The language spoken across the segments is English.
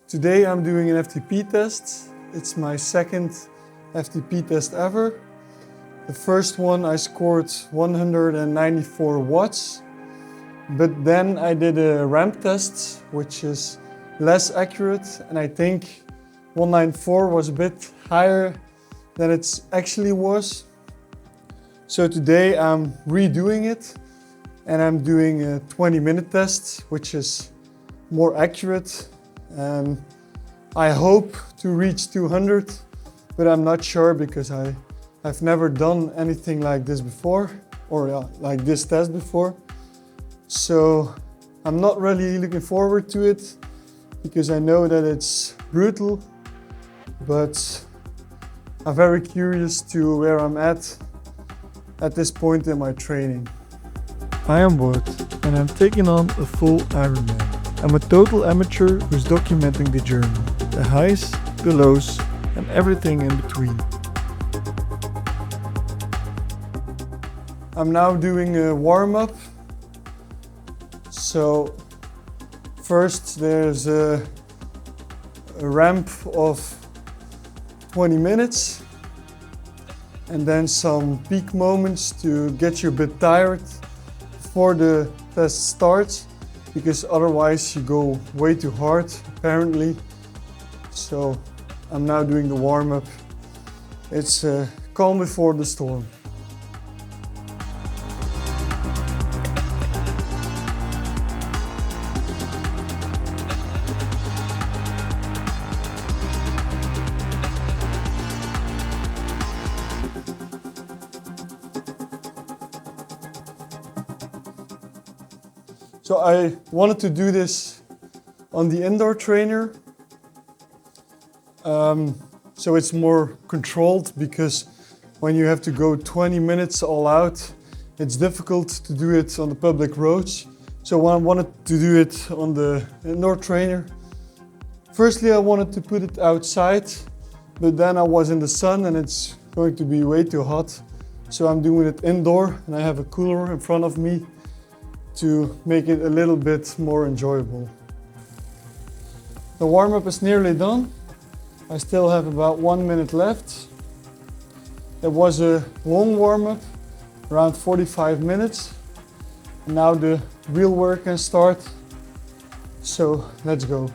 Today I'm doing an FTP test. It's my second FTP test ever. The first one I scored 194 watts, but then I did a ramp test, which is less accurate, and I think 194 was a bit higher than it actually was. So today I'm redoing it and I'm doing a 20-minute test, which is more accurate. And I hope to reach 200, but I'm not sure because I've never done anything like this before, or like this test before. So I'm not really looking forward to it because I know that it's brutal, but I'm very curious to where I'm at this point in my training. I am Bart and I'm taking on a full Ironman. I'm a total amateur who's documenting the journey, the highs, the lows, and everything in between. I'm now doing a warm-up. So first there's a ramp of 20 minutes and then some peak moments to get you a bit tired before the test starts, because otherwise you go way too hard apparently. So I'm now doing the warm-up. It's calm before the storm. So I wanted to do this on the indoor trainer. So it's more controlled, because when you have to go 20 minutes all out, it's difficult to do it on the public roads. So I wanted to do it on the indoor trainer. Firstly, I wanted to put it outside, but then I was in the sun and it's going to be way too hot. So I'm doing it indoor and I have a cooler in front of me to make it a little bit more enjoyable. The warm-up is nearly done. I still have about 1 minute left. It was a long warm-up, around 45 minutes. And now the real work can start. So let's go.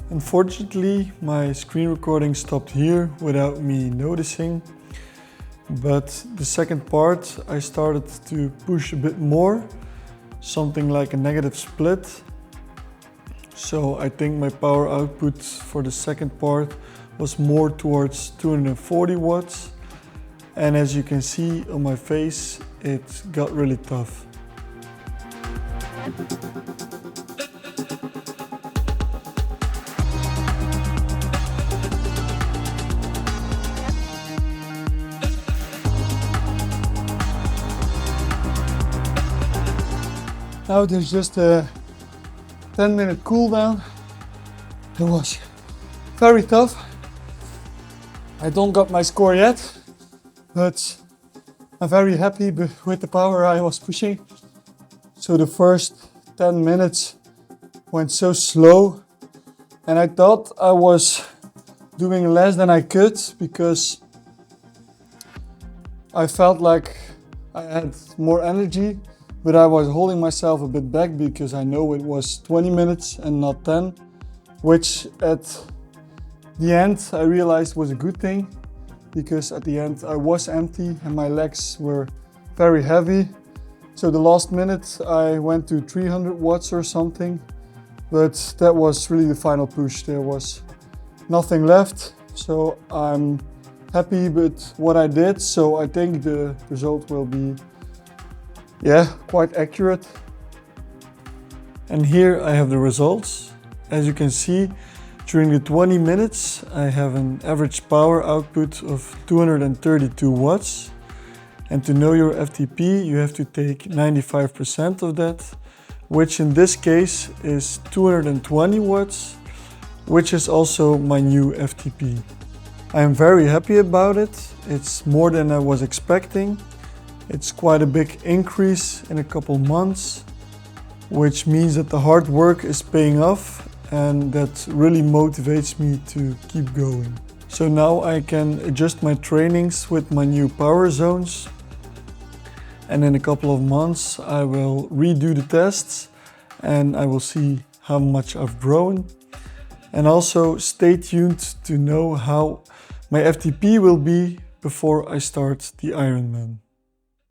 Unfortunately, my screen recording stopped here without me noticing, but the second part I started to push a bit more, something like a negative split. So I think my power output for the second part was more towards 240 watts, and as you can see on my face, it got really tough. Now there's just a 10-minute cool down. It was very tough. I don't got my score yet, but I'm very happy with the power I was pushing. So the first 10 minutes went so slow, and I thought I was doing less than I could because I felt like I had more energy. But I was holding myself a bit back because I know it was 20 minutes and not 10. which at the end I realized was a good thing, because at the end I was empty and my legs were very heavy. So the last minute I went to 300 watts or something, but that was really the final push. There was nothing left, so I'm happy with what I did. So I think the result will be, quite accurate. And here I have the results. As you can see, during the 20 minutes I have an average power output of 232 watts. And to know your FTP, you have to take 95% of that, which in this case is 220 watts, which is also my new FTP. I am very happy about it. It's more than I was expecting. It's quite a big increase in a couple months, which means that the hard work is paying off, and that really motivates me to keep going. So now I can adjust my trainings with my new power zones. And in a couple of months I will redo the tests and I will see how much I've grown. And also stay tuned to know how my FTP will be before I start the Ironman.